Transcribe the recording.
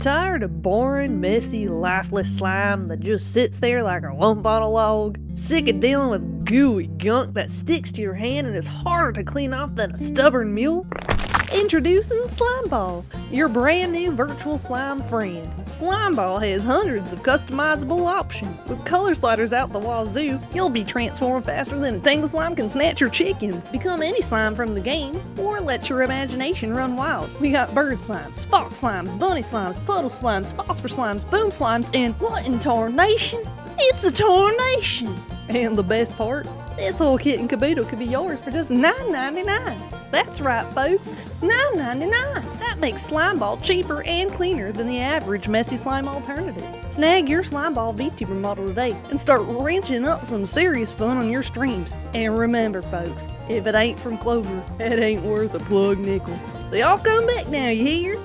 Tired of boring, messy, lifeless slime that just sits there like a lump on a log? Sick of dealing with gooey gunk that sticks to your hand and is harder to clean off than a stubborn mule? Introducing Slime Ball, your brand new virtual slime friend. Slime Ball has hundreds of customizable options. With color sliders out the wazoo, you'll be transformed faster than a Tangle Slime can snatch your chickens. Become any slime from the game, or let your imagination run wild. We got bird slimes, fox slimes, bunny slimes, puddle slimes, phosphor slimes, boom slimes, and what in tarnation? It's a tarnation! And the best part? This whole kit and caboodle could be yours for just $9.99. That's right, folks, $9.99. That makes Slime Ball cheaper and cleaner than the average messy slime alternative. Snag your Slime Ball VTuber model today and start wrenching up some serious fun on your streams. And remember, folks, if it ain't from Clover, it ain't worth a plug nickel. They all come back now, you hear?